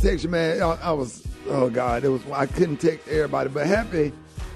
text you, man. I was, oh God, I couldn't text everybody, but happy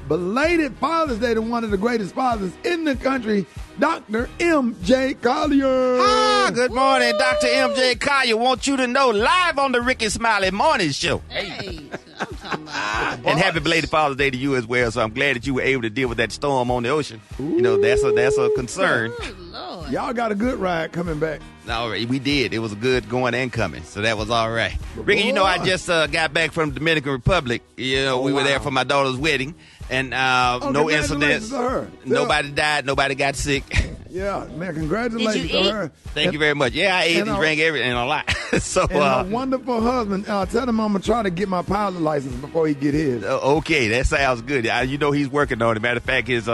belated Father's Day to one of the greatest fathers in the country, Dr. M.J. Collier. Good morning, Dr. M.J. Collier. Want you to know, live on the Rickey Smiley Morning Show. Hey, I'm talking about. And happy belated Father's Day to you as well. So I'm glad that you were able to deal with that storm on the ocean. You know, that's a concern. Oh, Lord. Y'all got a good ride coming back. All right, we did. It was a good going and coming, so that was all right. Rickey, you know, I just got back from the Dominican Republic. You know, we were there for my daughter's wedding, and no incidents. To her. Nobody died. Nobody got sick. Yeah, man, congratulations to her. Thank you very much. Yeah, I ate and drank everything a lot. So, and a wonderful husband. Tell him I'm going to try to get my pilot license before he get his. Okay, that sounds good. You know he's working on it. Matter of fact, his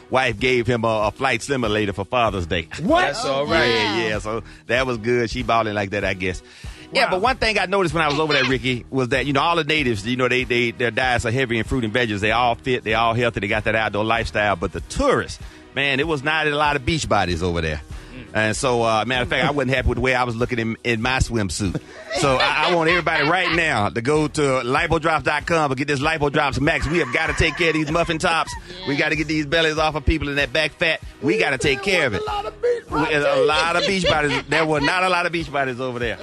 wife gave him a flight simulator for Father's Day. What? That's all right. Yeah, so that was good. She balling like that, I guess. Yeah, but one thing I noticed when I was over there, Rickey, was that, you know, all the natives, you know, their diets are heavy in fruit and veggies. They all fit. They all healthy. They got that outdoor lifestyle. But the tourists, man, it was not a lot of beach bodies over there. And so, matter of fact, I wasn't happy with the way I was looking in my swimsuit. So I want everybody right now to go to lipodrops.com and get this LipoDrops Max. We have got to take care of these muffin tops. Yeah. We got to get these bellies off of people in that back fat. We got to take care of it. A lot of beach bodies. There were not a lot of beach bodies over there.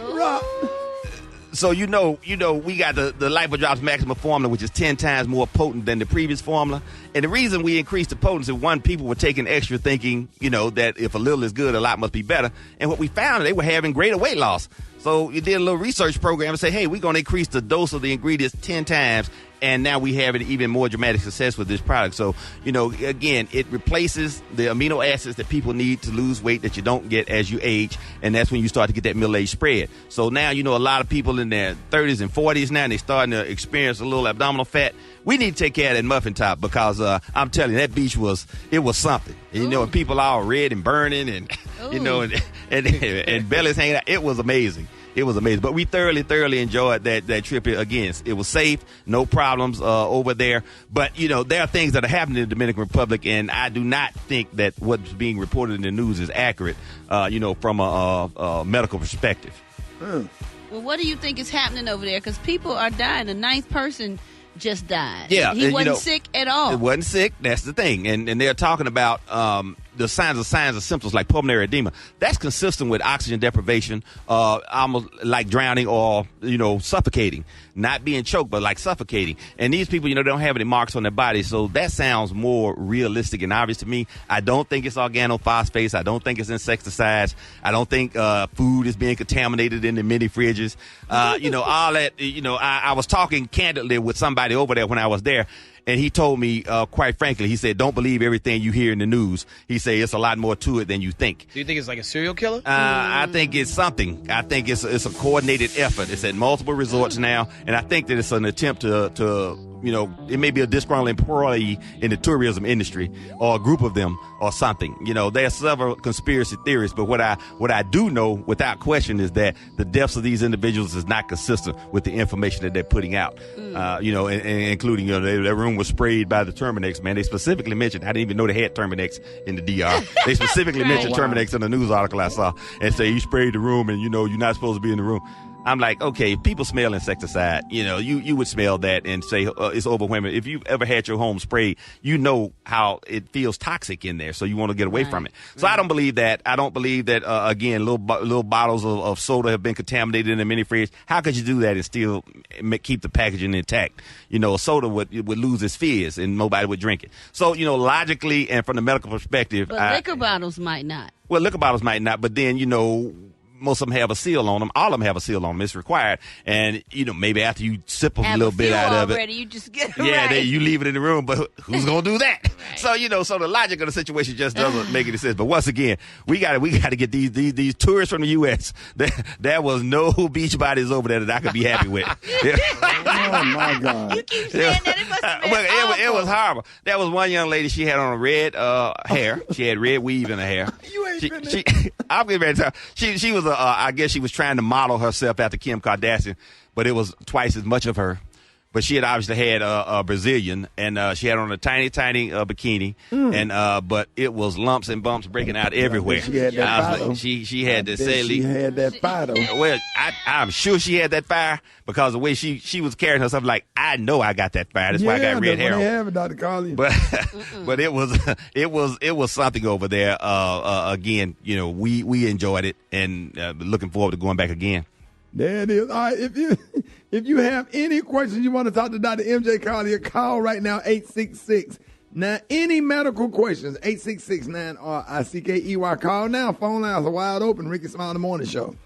So you know, we got the LipoDrops Maximum formula, which is 10 times more potent than the previous formula. And the reason we increased the potency, one, people were taking extra thinking, you know, that if a little is good, a lot must be better. And what we found, they were having greater weight loss. So you did a little research program and say, hey, we're going to increase the dose of the ingredients 10 times. And now we have an even more dramatic success with this product. So, you know, again, it replaces the amino acids that people need to lose weight that you don't get as you age. And that's when you start to get that middle-age spread. So now, you know, a lot of people in their 30s and 40s now, they're starting to experience a little abdominal fat. We need to take care of that muffin top because I'm telling you, that beach was something. And, you know, and people all red and burning and, you know, and bellies hanging out. It was amazing. It was amazing. But we thoroughly enjoyed that trip. Again, it was safe, no problems over there. But, you know, there are things that are happening in the Dominican Republic, and I do not think that what's being reported in the news is accurate, you know, from a medical perspective. Well, what do you think is happening over there? Because people are dying. The 9th person just died. Yeah. He wasn't sick at all. It wasn't sick. That's the thing. And they're talking about the signs of symptoms like pulmonary edema. That's consistent with oxygen deprivation, almost like drowning or, you know, suffocating. Not being choked, but like suffocating. And these people, you know, they don't have any marks on their body. So that sounds more realistic and obvious to me. I don't think it's organophosphates. I don't think it's insecticides. I don't think food is being contaminated in the mini fridges. You know, all that, you know, I was talking candidly with somebody over there when I was there. And he told me, quite frankly, he said, don't believe everything you hear in the news. He said, it's a lot more to it than you think. Do you think it's like a serial killer? I think it's something. I think it's a coordinated effort. It's at multiple resorts now. And I think that it's an attempt to you know, it may be a disgruntled employee in the tourism industry or a group of them or something. You know, there are several conspiracy theories, but what I do know without question is that the deaths of these individuals is not consistent with the information that they're putting out. You know, and including, you know, their room was sprayed by the Terminex, man. They specifically mentioned, I didn't even know they had Terminex in the DR. They specifically mentioned Terminex in a news article I saw and say, you sprayed the room and, you know, you're not supposed to be in the room. I'm like, okay, people smell insecticide. You know, you would smell that and say it's overwhelming. If you've ever had your home sprayed, you know how it feels toxic in there, so you want to get away from it. So I don't believe that. I don't believe that, again, little bottles of soda have been contaminated in the mini fridge. How could you do that and still keep the packaging intact? You know, a soda would lose its fizz and nobody would drink it. So, you know, logically and from the medical perspective. But liquor bottles might not. Well, liquor bottles might not, but then, you know, most of them have a seal on them. All of them have a seal on them. It's required. And, you know, maybe after you sip a little bit out of it. You just get you leave it in the room, but who's going to do that? Right. So, you know, so the logic of the situation just doesn't make any sense. But once again, we got to get these tourists from the U.S. There was no beach bodies over there that I could be happy with. Oh, my God. You keep saying that. It must have been it was horrible. There was one young lady, she had on a red hair. She had red weave in her hair. You ain't finished. I'm getting ready to tell she was I guess she was trying to model herself after Kim Kardashian, but it was twice as much of her. but she had obviously had a Brazilian, and she had on a tiny bikini, and but it was lumps and bumps breaking out everywhere. She had that fire. She had to say, she had that fire. well, I'm sure she had that fire because the way she was carrying herself, like, I know I got that fire. That's why I got red hair. Yeah, Dr. Collier. But it was something over there. Again, we enjoyed it, and looking forward to going back again. There it is. All right, if you have any questions you want to talk to Dr. M.J. Collier, call right now, 866. Now, any medical questions, 866-9-RICKEY. Call now. Phone lines are wide open. Rickey Smiley, the Morning Show.